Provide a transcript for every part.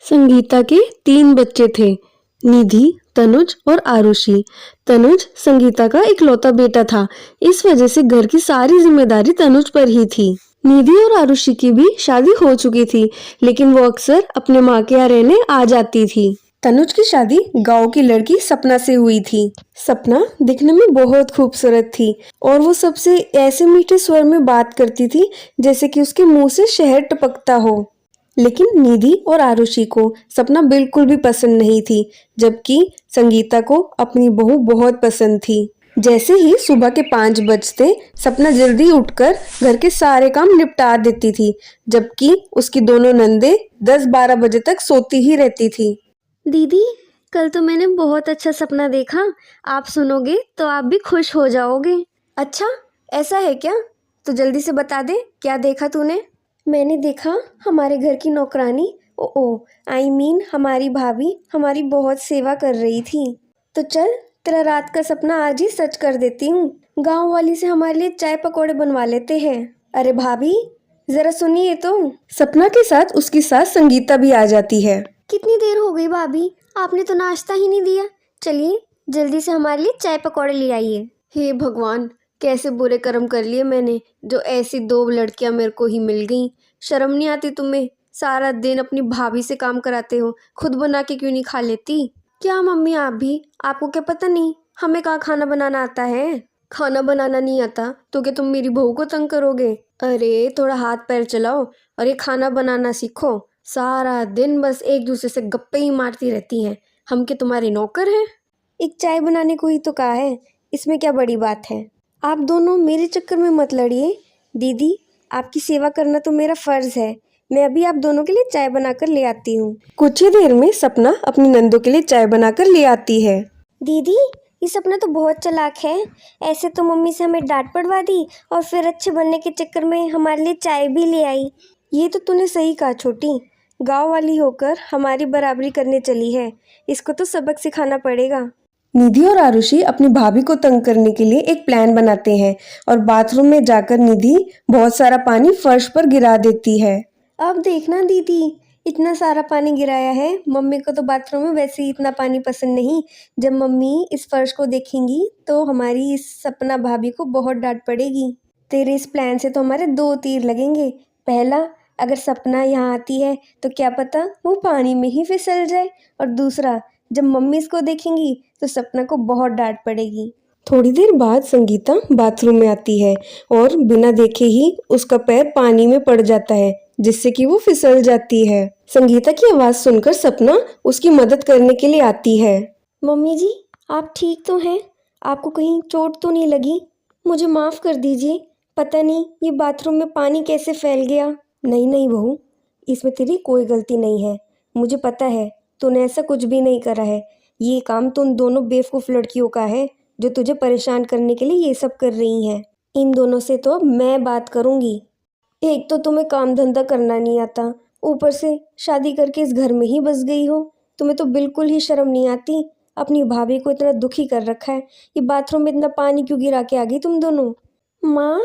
संगीता के 3 बच्चे थे, निधि, तनुज और आरुषि। तनुज संगीता का इकलौता बेटा था, इस वजह से घर की सारी जिम्मेदारी तनुज पर ही थी। निधि और आरुषि की भी शादी हो चुकी थी, लेकिन वो अक्सर अपने माँ के यहाँ रहने आ जाती थी। तनुज की शादी गांव की लड़की सपना से हुई थी। सपना दिखने में बहुत खूबसूरत थी और वो सबसे ऐसे मीठे स्वर में बात करती थी जैसे कि उसके मुंह से शहद टपकता हो। लेकिन निधि और आरुषि को सपना बिल्कुल भी पसंद नहीं थी, जबकि संगीता को अपनी बहू बहुत पसंद थी। जैसे ही सुबह के 5 बजते सपना जल्दी उठकर घर के सारे काम निपटा देती थी, जबकि उसकी दोनों नंदे 10-12 बजे तक सोती ही रहती थी। दीदी, कल तो मैंने बहुत अच्छा सपना देखा। आप सुनोगे तो आप भी खुश हो जाओगे। अच्छा, ऐसा है क्या? तो जल्दी से बता दे, क्या देखा तूने? मैंने देखा हमारे घर की नौकरानी आई मीन हमारी भाभी हमारी बहुत सेवा कर रही थी। तो चल, तेरा रात का सपना आज ही सच कर देती हूँ। गांव वाली से हमारे लिए चाय पकौड़े बनवा लेते हैं। अरे भाभी, जरा सुनिए तो। सपना के साथ उसकी सास संगीता भी आ जाती है। कितनी देर हो गई भाभी, आपने तो नाश्ता ही नहीं दिया। चलिए जल्दी से हमारे लिए चाय पकौड़े ले आइए। हे भगवान, कैसे बुरे कर्म कर लिए मैंने, जो ऐसी 2 लड़कियां मेरे को ही मिल गईं। शर्म नहीं आती तुम्हें? सारा दिन अपनी भाभी से काम कराते हो, खुद बना के क्यों नहीं खा लेती? क्या मम्मी आप भी, आपको क्या पता नहीं हमें कहाँ खाना बनाना आता है? खाना बनाना नहीं आता तो क्या तुम मेरी बहू को तंग करोगे? अरे थोड़ा हाथ पैर चलाओ और ये खाना बनाना सीखो। सारा दिन बस एक दूसरे से गप्पे ही मारती रहती हैं। हम क्या तुम्हारे नौकर हैं? एक चाय बनाने को ही तो कहा है, इसमें क्या बड़ी बात है। आप दोनों मेरे चक्कर में मत लड़िए। दीदी, आपकी सेवा करना तो मेरा फर्ज है। मैं अभी आप दोनों के लिए चाय बनाकर ले आती हूँ। कुछ ही देर में सपना अपनी नंदों के लिए चाय बनाकर ले आती है। दीदी, ये सपना तो बहुत चालाक है। ऐसे तो मम्मी से हमें डांट पड़वा दी और फिर अच्छे बनने के चक्कर में हमारे लिए चाय भी ले आई। ये तो तूने सही कहा छोटी, गांव वाली होकर हमारी बराबरी करने चली है। इसको तो सबक सिखाना पड़ेगा। निधि और आरुषि अपनी भाभी को तंग करने के लिए एक प्लान बनाते हैं और बाथरूम में जाकर निधि बहुत सारा पानी फर्श पर गिरा देती है। अब देखना दीदी, इतना सारा पानी गिराया है। मम्मी को तो बाथरूम में वैसे ही इतना पानी पसंद नहीं। जब मम्मी इस फर्श को देखेंगी तो हमारी इस सपना भाभी को बहुत डांट पड़ेगी। तेरे इस प्लान से तो हमारे 2 तीर लगेंगे। पहला, अगर सपना यहाँ आती है तो क्या पता वो पानी में ही फिसल जाए, और दूसरा, जब मम्मी इसको देखेंगी तो सपना को बहुत डांट पड़ेगी। थोड़ी देर बाद संगीता बाथरूम में आती है और बिना देखे ही उसका पैर पानी में पड़ जाता है, जिससे कि वो फिसल जाती है। संगीता की आवाज सुनकर सपना उसकी मदद करने के लिए आती है। मम्मी जी, आप ठीक तो हैं? आपको कहीं चोट तो नहीं लगी? मुझे माफ़ कर दीजिए, पता नहीं ये बाथरूम में पानी कैसे फैल गया। नहीं नहीं बहू, इसमें तेरी कोई गलती नहीं है। मुझे पता है तूने ऐसा कुछ भी नहीं करा है। ये काम तो उन दोनों बेवकूफ़ लड़कियों का है जो तुझे परेशान करने के लिए ये सब कर रही हैं। इन दोनों से तो अब मैं बात करूँगी। एक तो तुम्हें काम धंधा करना नहीं आता, ऊपर से शादी करके इस घर में ही बस गई हो। तुम्हें तो बिल्कुल ही शर्म नहीं आती। अपनी भाभी को इतना दुखी कर रखा है। ये बाथरूम में इतना पानी क्यों गिरा के आ गई तुम दोनों? माँ,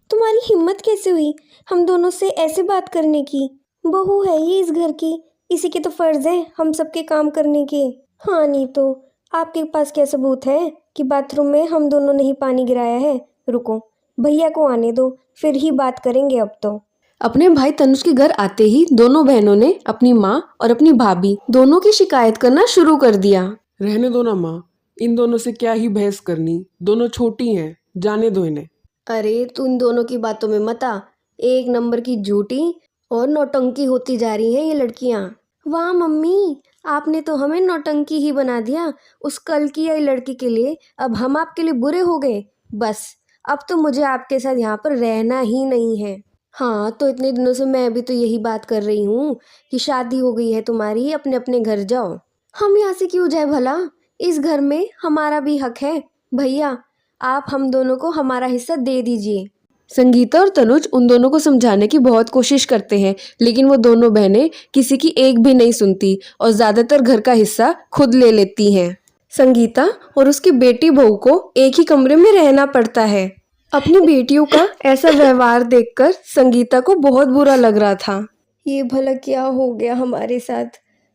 तुम्हारी हिम्मत कैसे हुई हम दोनों से ऐसे बात करने की? बहू है ये इस घर की, इसी के तो फर्ज है हम सबके काम करने के। हाँ नहीं तो, आपके पास क्या सबूत है कि बाथरूम में हम दोनों ने ही पानी गिराया है? रुको, भैया को आने दो, फिर ही बात करेंगे अब तो। अपने भाई तनुज के घर आते ही दोनों बहनों ने अपनी माँ और अपनी भाभी दोनों की शिकायत करना शुरू कर दिया। रहने दो ना माँ, इन दोनों से क्या ही बहस करनी, दोनों छोटी हैं, जाने दो इन्हें। अरे तू इन दोनों की बातों में मत आ। एक नंबर की झूठी और नौटंकी होती जा रही हैं ये लड़कियां। वाह मम्मी, आपने तो हमें नौटंकी ही बना दिया उस कल की आई लड़की के लिए। अब हम आपके लिए बुरे हो गए। बस अब तो मुझे आपके साथ यहाँ पर रहना ही नहीं है। हाँ, तो इतने दिनों से मैं भी तो यही बात कर रही हूँ कि शादी हो गई है तुम्हारी, अपने अपने घर जाओ। हम यहाँ से क्यों जाए भला? इस घर में हमारा भी हक है। भैया, आप हम दोनों को हमारा हिस्सा दे दीजिए। संगीता और तनुज उन दोनों को समझाने की बहुत कोशिश करते हैं, लेकिन वो दोनों बहनें किसी की एक भी नहीं सुनती और ज्यादातर घर का हिस्सा खुद ले लेती हैं। संगीता और उसकी बेटी बहू को एक ही कमरे में रहना पड़ता है। अपनी बेटियों का ऐसा व्यवहार देखकर संगीता को बहुत बुरा लग रहा था। ये भला क्या हो गया हमारे साथ?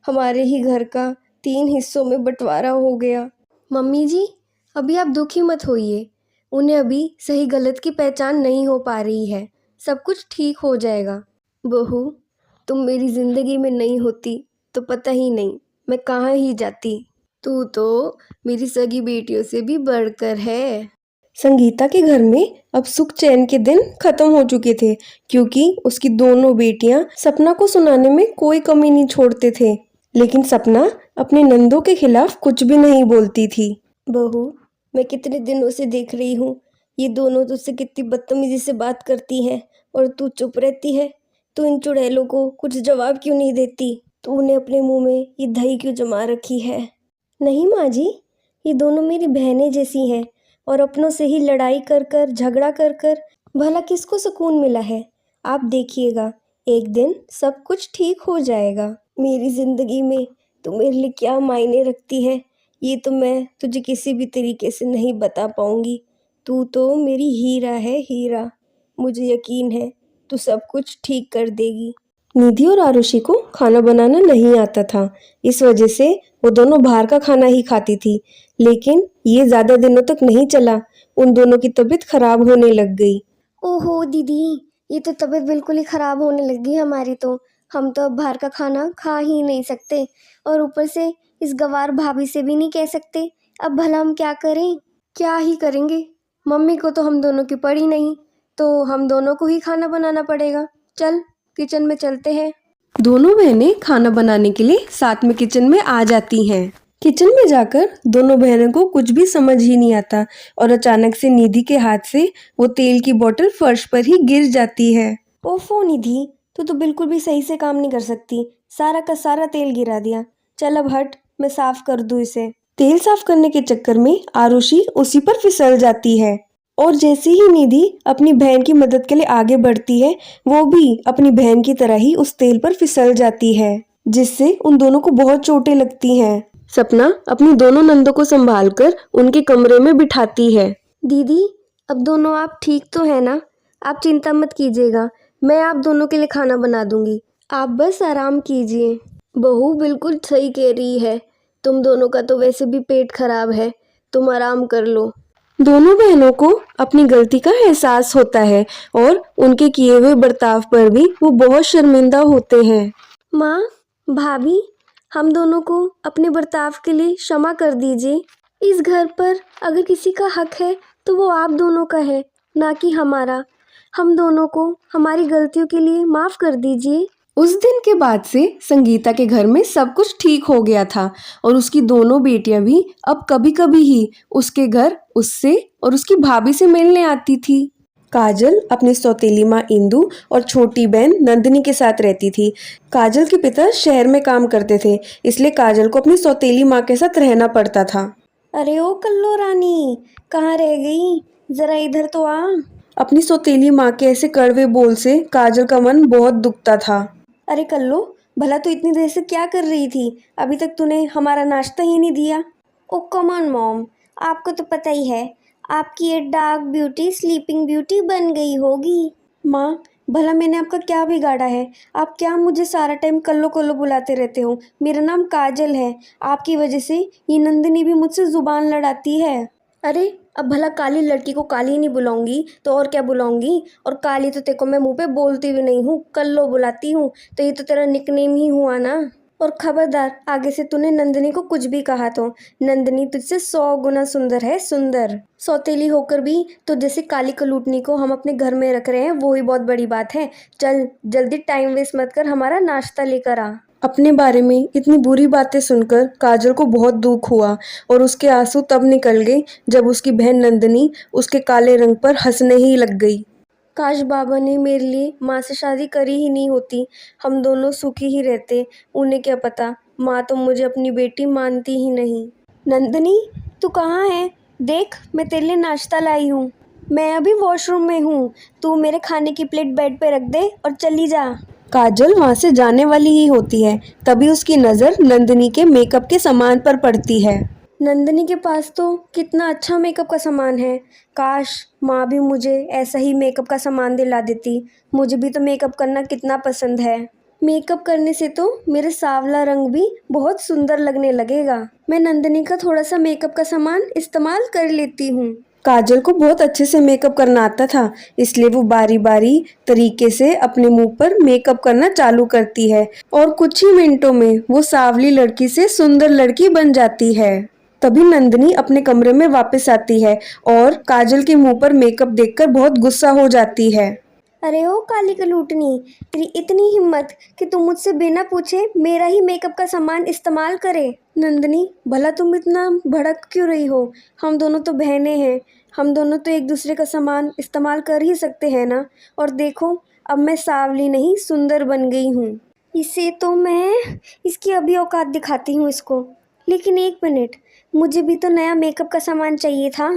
हमारे ही घर का 3 हिस्सों में बंटवारा हो गया। मम्मी जी, अभी आप दुखी मत होइए। उन्हें अभी सही गलत की पहचान नहीं हो पा रही है। सब कुछ ठीक हो जाएगा। बहू, तुम मेरी ज़िंदगी में नहीं होती तो पता ही नहीं मैं कहाँ ही जाती। तू तो मेरी सगी बेटियों से भी बढ़कर है। संगीता के घर में अब सुख चैन के दिन खत्म हो चुके थे, क्योंकि उसकी दोनों बेटियां सपना को सुनाने में कोई कमी नहीं छोड़ते थे। लेकिन सपना अपने नंदों के खिलाफ कुछ भी नहीं बोलती थी। बहू, मैं कितने दिनों से देख रही हूँ ये दोनों तुझसे कितनी बदतमीजी से बात करती हैं और तू चुप रहती है। तू इन चुड़ैलों को कुछ जवाब क्यों नहीं देती? तूने अपने मुंह में ये दही क्यों जमा रखी है? नहीं माँ जी, ये दोनों मेरी बहनें जैसी हैं और अपनों से ही लड़ाई कर कर झगड़ा कर कर भला किसको सुकून मिला है? आप देखिएगा, एक दिन सब कुछ ठीक हो जाएगा। मेरी ज़िंदगी में तू मेरे लिए क्या मायने रखती है ये तो मैं तुझे किसी भी तरीके से नहीं बता पाऊंगी। तू तो मेरी हीरा है, हीरा। मुझे यकीन है तू सब कुछ ठीक कर देगी। निधि और आरुषि को खाना बनाना नहीं आता था, इस वजह से वो दोनों बाहर का खाना ही खाती थी। लेकिन ये ज्यादा दिनों तक नहीं चला, उन दोनों की तबीयत खराब होने लग गई। ओहो दीदी, ये तो तबीयत बिल्कुल ही ख़राब होने लगी हमारी तो। हम तो अब बाहर का खाना खा ही नहीं सकते और ऊपर से इस गवार भाभी से भी नहीं कह सकते। अब भला हम क्या करें? क्या ही करेंगे? मम्मी को तो हम दोनों की पड़ी नहीं, तो हम दोनों को ही खाना बनाना पड़ेगा। चल किचन में चलते हैं। दोनों बहनें खाना बनाने के लिए साथ में किचन में आ जाती हैं। किचन में जाकर दोनों बहनों को कुछ भी समझ ही नहीं आता और अचानक से निधि के हाथ से वो तेल की बोतल फर्श पर ही गिर जाती है। ओफो निधि, तू तो बिल्कुल भी सही से काम नहीं कर सकती। सारा का सारा तेल गिरा दिया। चल अब हट, मैं साफ कर दूँ इसे। तेल साफ करने के चक्कर में आरुषि उसी पर फिसल जाती है और जैसे ही निधि अपनी बहन की मदद के लिए आगे बढ़ती है, वो भी अपनी बहन की तरह ही उस तेल पर फिसल जाती है, जिससे उन दोनों को बहुत चोटें लगती हैं। सपना अपनी दोनों नंदों को संभालकर उनके कमरे में बिठाती है। दीदी, अब दोनों आप ठीक तो है ना? आप चिंता मत कीजिएगा, मैं आप दोनों के लिए खाना बना दूंगी। आप बस आराम कीजिए। बहू बिल्कुल सही कह रही है। तुम दोनों का तो वैसे भी पेट खराब है, तुम आराम कर लो। दोनों बहनों को अपनी गलती का एहसास होता है और उनके किए हुए बर्ताव पर भी वो बहुत शर्मिंदा होते हैं। माँ, भाभी, हम दोनों को अपने बर्ताव के लिए क्षमा कर दीजिए। इस घर पर अगर किसी का हक है तो वो आप दोनों का है, ना कि हमारा। हम दोनों को हमारी गलतियों के लिए माफ़ कर दीजिए। उस दिन के बाद से संगीता के घर में सब कुछ ठीक हो गया था और उसकी दोनों बेटियां भी अब कभी कभी ही उसके घर उससे और उसकी भाभी से मिलने आती थी। काजल अपनी सौतेली माँ इंदु और छोटी बहन नंदिनी के साथ रहती थी। काजल के पिता शहर में काम करते थे, इसलिए काजल को अपनी सौतेली माँ के साथ रहना पड़ता था। अरे ओ कल्लो रानी, कहाँ रह गई? ज़रा इधर तो आ। अपनी सौतेली माँ के ऐसे कड़वे बोल से काजल का मन बहुत दुखता था। अरे कल्लो, भला तू इतनी देर से क्या कर रही थी? अभी तक तूने हमारा नाश्ता ही नहीं दिया। ओ कम ऑन मॉम, आपको तो पता ही है, आपकी ये डार्क ब्यूटी स्लीपिंग ब्यूटी बन गई होगी। माँ, भला मैंने आपका क्या बिगाड़ा है? आप क्या मुझे सारा टाइम कल्लो कल्लो बुलाते रहते हो? मेरा नाम काजल है। आपकी वजह से ये नंदिनी भी मुझसे ज़ुबान लड़ाती है। अरे अब भला काली लड़की को काली नहीं बुलाऊंगी तो और क्या बुलाऊंगी? और काली तो तेरे को मैं मुंह पे बोलती भी नहीं हूँ, कल्लो बुलाती हूँ, तो ये तो तेरा निकनेम ही हुआ ना। और खबरदार, आगे से तूने नंदिनी को कुछ भी कहा तो नंदिनी तुझसे 100 गुना सुंदर है, सुंदर। सौतेली होकर भी तो जैसे काली कलूटनी को हम अपने घर में रख रहे हैं, वो ही बहुत बड़ी बात है। चल जल्दी टाइम वेस्ट मत कर, हमारा नाश्ता लेकर आ। अपने बारे में इतनी बुरी बातें सुनकर काजल को बहुत दुख हुआ और उसके आंसू तब निकल गए जब उसकी बहन नंदिनी उसके काले रंग पर हंसने ही लग गई। काश बाबा ने मेरे लिए माँ से शादी करी ही नहीं होती, हम दोनों सुखी ही रहते। उन्हें क्या पता, माँ तो मुझे अपनी बेटी मानती ही नहीं। नंदिनी, तू कहाँ है? देख, मैं तेरे लिए नाश्ता लाई हूँ। मैं अभी वॉशरूम में हूँ। तू मेरे खाने की प्लेट बेड पे रख दे और चली जा। काजल वहां से जाने वाली ही होती है, तभी उसकी नज़र नंदिनी के मेकअप के सामान पर पड़ती है। नंदिनी के पास तो कितना अच्छा मेकअप का सामान है। काश माँ भी मुझे ऐसा ही मेकअप का सामान दिला देती। मुझे भी तो मेकअप करना कितना पसंद है। मेकअप करने से तो मेरा सांवला रंग भी बहुत सुंदर लगने लगेगा। मैं नंदिनी का थोड़ा सा मेकअप का सामान इस्तेमाल कर लेती हूँ। काजल को बहुत अच्छे से मेकअप करना आता था, इसलिए वो बारी बारी तरीके से अपने मुंह पर मेकअप करना चालू करती है और कुछ ही मिनटों में वो सांवली लड़की से सुंदर लड़की बन जाती है। तभी नंदिनी अपने कमरे में वापस आती है और काजल के मुंह पर मेकअप देखकर बहुत गुस्सा हो जाती है। अरे ओ काली कलूटनी, तेरी इतनी हिम्मत कि तुम मुझसे बिना पूछे मेरा ही मेकअप का सामान इस्तेमाल करे। नंदिनी, भला तुम इतना भड़क क्यों रही हो? हम दोनों तो बहनें हैं, हम दोनों तो एक दूसरे का सामान इस्तेमाल कर ही सकते हैं ना। और देखो, अब मैं सांवली नहीं सुंदर बन गई हूँ। इसे तो मैं इसकी अभी औकात दिखाती हूँ इसको। लेकिन एक मिनट, मुझे भी तो नया मेकअप का सामान चाहिए था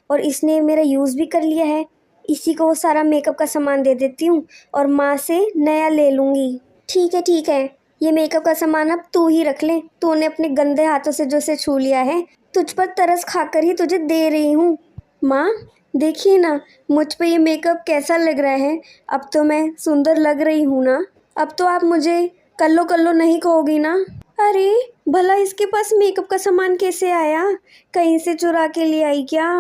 और इसने मेरा यूज़ भी कर लिया है। इसी को वो सारा मेकअप का सामान दे देती हूँ और माँ से नया ले लूँगी। ठीक है, ये मेकअप का सामान अब तू ही रख ले। तूने अपने गंदे हाथों से जो इसे छू लिया है, तुझ पर तरस खाकर ही तुझे दे रही हूँ। माँ, देखिए ना, मुझ पे ये मेकअप कैसा लग रहा है। अब तो मैं सुंदर लग रही हूँ ना। अब तो आप मुझे कल्लो कल्लो नहीं कहोगी ना। अरे भला इसके पास मेकअप का सामान कैसे आया? कहीं से चुरा के ले आई क्या?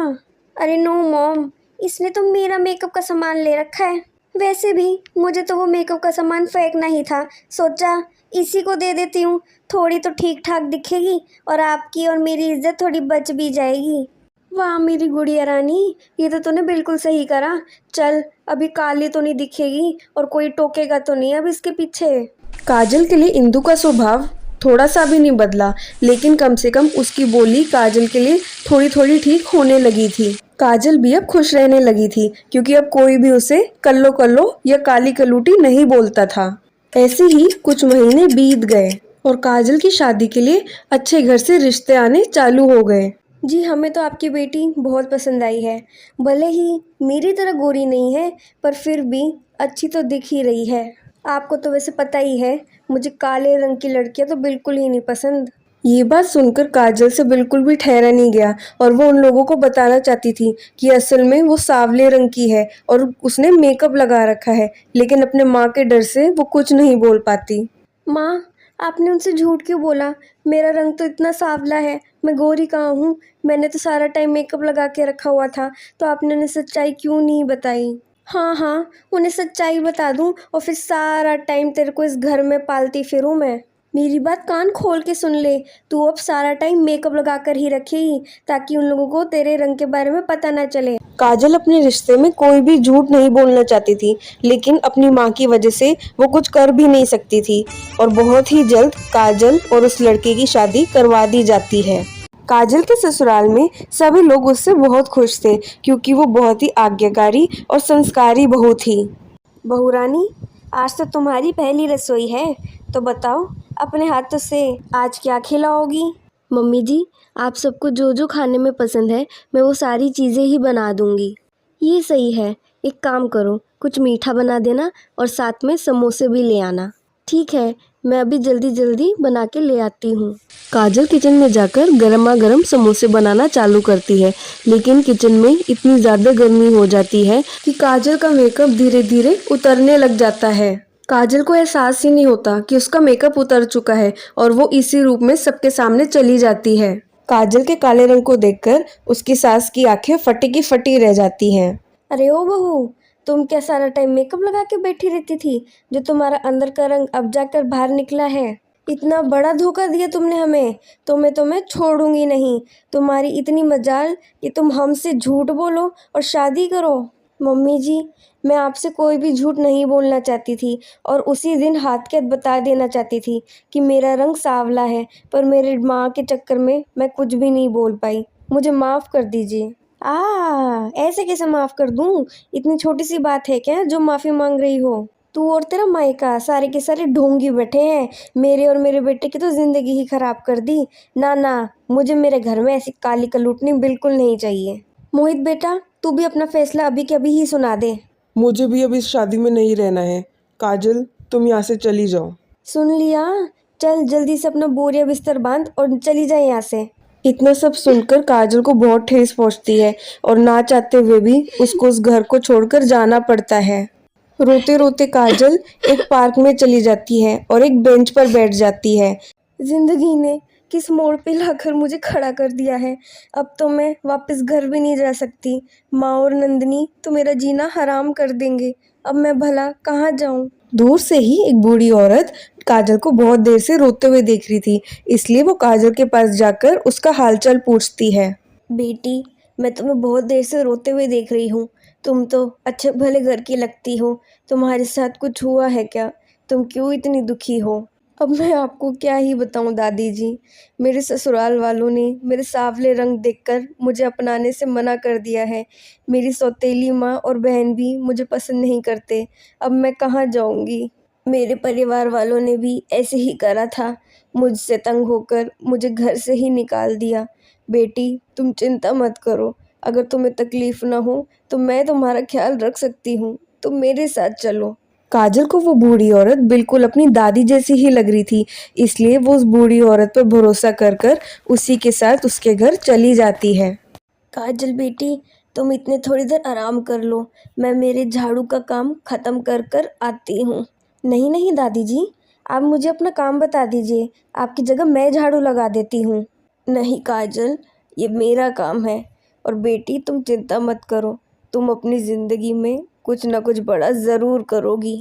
अरे नो मॉम, इसने तो मेरा मेकअप का सामान ले रखा है। वैसे भी मुझे तो वो मेकअप का सामान फेंकना ही था, सोचा इसी को दे देती हूँ। थोड़ी तो ठीक ठाक दिखेगी और आपकी और मेरी इज्जत थोड़ी बच भी जाएगी। वाह मेरी गुड़िया रानी, ये तो तूने बिल्कुल सही करा। चल, अभी काली तो नहीं दिखेगी और कोई टोकेगा तो नहीं अब इसके पीछे। काजल के लिए इंदु का स्वभाव थोड़ा सा भी नहीं बदला, लेकिन कम से कम उसकी बोली काजल के लिए थोड़ी थोड़ी ठीक होने लगी थी। काजल भी अब खुश रहने लगी थी क्योंकि अब कोई भी उसे कल्लो कल्लो या काली कलूटी नहीं बोलता था। ऐसे ही कुछ महीने बीत गए और काजल की शादी के लिए अच्छे घर से रिश्ते आने चालू हो गए। जी, हमें तो आपकी बेटी बहुत पसंद आई है। भले ही मेरी तरह गोरी नहीं है, पर फिर भी अच्छी तो दिख ही रही है। आपको तो वैसे पता ही है, मुझे काले रंग की लड़कियां तो बिल्कुल ही नहीं पसंद। ये बात सुनकर काजल से बिल्कुल भी ठहरा नहीं गया और वो उन लोगों को बताना चाहती थी कि असल में वो सांवले रंग की है और उसने मेकअप लगा रखा है, लेकिन अपने माँ के डर से वो कुछ नहीं बोल पाती। माँ, आपने उनसे झूठ क्यों बोला? मेरा रंग तो इतना सांवला है, मैं गोरी कहाँ हूँ? मैंने तो सारा टाइम मेकअप लगा के रखा हुआ था, तो आपने उन्हें सच्चाई क्यों नहीं बताई? हाँ, उन्हें सच्चाई बता दूँ और फिर सारा टाइम तेरे को इस घर में पालती फिरूँ मैं। मेरी बात कान खोल के सुन ले, तू अब सारा टाइम मेकअप लगा कर ही रखेगी ताकि उन लोगों को तेरे रंग के बारे में पता ना चले। काजल अपने रिश्ते में कोई भी झूठ नहीं बोलना चाहती थी, लेकिन अपनी माँ की वजह से वो कुछ कर भी नहीं सकती थी और बहुत ही जल्द काजल और उस लड़के की शादी करवा दी जाती है। काजल के ससुराल में सभी लोग उससे बहुत खुश थे क्योंकि वो बहुत ही आज्ञाकारी और संस्कारी बहू थी। बहू रानी, आज तो तुम्हारी पहली रसोई है, तो बताओ अपने हाथों से आज क्या खिलाओगी? मम्मी जी, आप सबको जो जो खाने में पसंद है मैं वो सारी चीज़ें ही बना दूंगी। ये सही है, एक काम करो, कुछ मीठा बना देना और साथ में समोसे भी ले आना। ठीक है, मैं अभी जल्दी जल्दी बना के ले आती हूँ। काजल किचन में जाकर गर्मा गर्म समोसे बनाना चालू करती है, लेकिन किचन में इतनी ज़्यादा गर्मी हो जाती है कि काजल का मेकअप धीरे धीरे उतरने लग जाता है। काजल को एहसास ही नहीं होता कि उसका मेकअप उतर चुका है और वो इसी रूप में सबके सामने चली जाती है। काजल के काले रंग को देखकर उसकी सास की आंखें फटी की फटी रह जाती हैं। अरे ओ बहू, तुम क्या सारा टाइम मेकअप लगा के बैठी रहती थी? जो तुम्हारा अंदर का रंग अब जाकर बाहर निकला है। इतना बड़ा धोखा दिया तुमने हमें, तो मैं छोड़ूंगी नहीं। तुम्हारी इतनी मजाल कि तुम हमसे झूठ बोलो और शादी करो। मम्मी जी, मैं आपसे कोई भी झूठ नहीं बोलना चाहती थी और उसी दिन हाथ के हाथ बता देना चाहती थी कि मेरा रंग सांवला है, पर मेरी माँ के चक्कर में मैं कुछ भी नहीं बोल पाई। मुझे माफ़ कर दीजिए। ऐसे कैसे माफ़ कर दूँ? इतनी छोटी सी बात है क्या जो माफ़ी मांग रही हो? तू और तेरा मायका सारे के सारे ढोंगी बैठे हैं, मेरे और मेरे बेटे की तो ज़िंदगी ही ख़राब कर दी। ना, मुझे मेरे घर में ऐसी काली कलूटनी बिल्कुल नहीं चाहिए। मोहित बेटा, तू भी अपना फैसला अभी के अभी ही सुना दे। मुझे भी अब इस शादी में नहीं रहना है। काजल, तुम यहाँ से चली जाओ। सुन लिया? चल जल्दी से अपना बोरिया बिस्तर बांध और चली जाए यहाँ से। इतना सब सुनकर काजल को बहुत ठेस पहुंचती है और ना चाहते हुए भी उसको उस घर को छोड़कर जाना पड़ता है। रोते रोते काजल एक पार्क में चली जाती है और एक बेंच पर बैठ जाती है। जिंदगी ने किस मोड़ पे लाकर मुझे खड़ा कर दिया है। अब तो मैं वापस घर भी नहीं जा सकती। माँ और नंदिनी तो मेरा जीना हराम कर देंगे। अब मैं भला कहाँ जाऊँ। दूर से ही एक बूढ़ी औरत काजल को बहुत देर से रोते हुए देख रही थी, इसलिए वो काजल के पास जाकर उसका हालचाल पूछती है। बेटी, मैं तुम्हें बहुत देर से रोते हुए देख रही हूँ। तुम तो अच्छे भले घर की लगती हो। तुम्हारे साथ कुछ हुआ है क्या? तुम क्यों इतनी दुखी हो? अब मैं आपको क्या ही बताऊं दादी जी। मेरे ससुराल वालों ने मेरे सांवले रंग देखकर मुझे अपनाने से मना कर दिया है। मेरी सौतेली माँ और बहन भी मुझे पसंद नहीं करते। अब मैं कहाँ जाऊंगी? मेरे परिवार वालों ने भी ऐसे ही करा था। मुझसे तंग होकर मुझे घर से ही निकाल दिया। बेटी, तुम चिंता मत करो। अगर तुम्हें तकलीफ ना हो तो मैं तुम्हारा ख्याल रख सकती हूँ। तुम मेरे साथ चलो। काजल को वो बूढ़ी औरत बिल्कुल अपनी दादी जैसी ही लग रही थी, इसलिए वो उस बूढ़ी औरत पर भरोसा कर कर उसी के साथ उसके घर चली जाती है। काजल बेटी, तुम इतने थोड़ी देर आराम कर लो। मैं मेरे झाड़ू का काम खत्म कर कर आती हूँ। नहीं नहीं दादी जी, आप मुझे अपना काम बता दीजिए। आपकी जगह मैं झाड़ू लगा देती हूँ। नहीं काजल, ये मेरा काम है। और बेटी, तुम चिंता मत करो। तुम अपनी ज़िंदगी में कुछ ना कुछ बड़ा ज़रूर करोगी।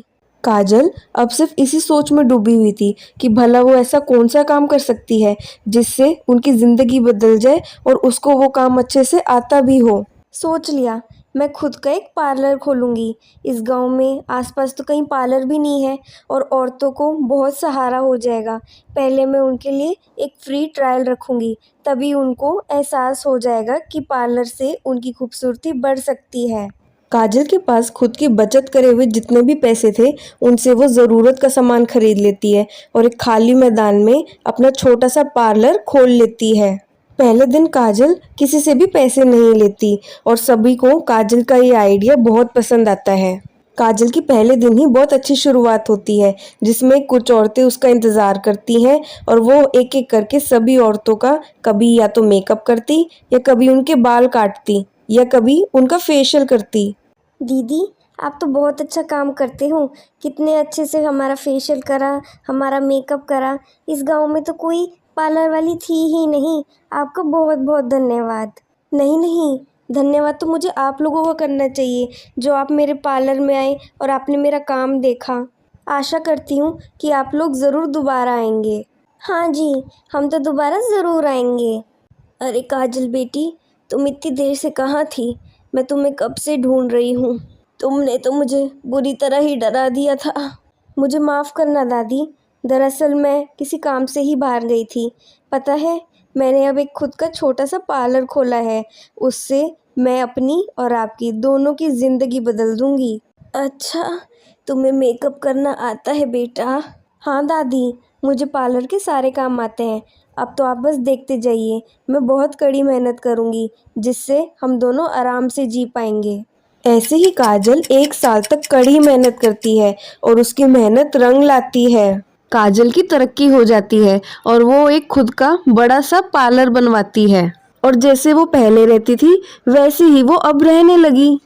काजल अब सिर्फ इसी सोच में डूबी हुई थी कि भला वो ऐसा कौन सा काम कर सकती है जिससे उनकी जिंदगी बदल जाए और उसको वो काम अच्छे से आता भी हो। सोच लिया, मैं खुद का एक पार्लर खोलूँगी। इस गांव में आसपास तो कहीं पार्लर भी नहीं है और औरतों को बहुत सहारा हो जाएगा। पहले मैं उनके लिए एक फ्री ट्रायल रखूँगी, तभी उनको एहसास हो जाएगा कि पार्लर से उनकी खूबसूरती बढ़ सकती है। काजल के पास खुद की बचत करे हुए जितने भी पैसे थे उनसे वो ज़रूरत का सामान खरीद लेती है और एक खाली मैदान में अपना छोटा सा पार्लर खोल लेती है। पहले दिन काजल किसी से भी पैसे नहीं लेती और सभी को काजल का ये आइडिया बहुत पसंद आता है। काजल की पहले दिन ही बहुत अच्छी शुरुआत होती है, जिसमें कुछ औरतें उसका इंतज़ार करती हैं और वो एक एक करके सभी औरतों का कभी या तो मेकअप करती या कभी उनके बाल काटती या कभी उनका फेशियल करती। दीदी, आप तो बहुत अच्छा काम करते हो। कितने अच्छे से हमारा फेशियल करा, हमारा मेकअप करा। इस गांव में तो कोई पार्लर वाली थी ही नहीं। आपका बहुत बहुत धन्यवाद। नहीं नहीं, धन्यवाद तो मुझे आप लोगों को करना चाहिए, जो आप मेरे पार्लर में आए और आपने मेरा काम देखा। आशा करती हूँ कि आप लोग ज़रूर दोबारा आएंगे। हाँ जी, हम तो दोबारा ज़रूर आएंगे। अरे काजल बेटी, तुम इतनी देर से कहाँ थी? मैं तुम्हें कब से ढूंढ रही हूँ। तुमने तो मुझे बुरी तरह ही डरा दिया था। मुझे माफ़ करना दादी। दरअसल मैं किसी काम से ही बाहर गई थी। पता है, मैंने अब एक खुद का छोटा सा पार्लर खोला है। उससे मैं अपनी और आपकी दोनों की ज़िंदगी बदल दूँगी। अच्छा, तुम्हें मेकअप करना आता है बेटा? हाँ दादी, मुझे पार्लर के सारे काम आते हैं। अब तो आप बस देखते जाइए। मैं बहुत कड़ी मेहनत करूँगी, जिससे हम दोनों आराम से जी पाएंगे। ऐसे ही काजल एक साल तक कड़ी मेहनत करती है और उसकी मेहनत रंग लाती है। काजल की तरक्की हो जाती है और वो एक खुद का बड़ा सा पार्लर बनवाती है और जैसे वो पहले रहती थी वैसे ही वो अब रहने लगी।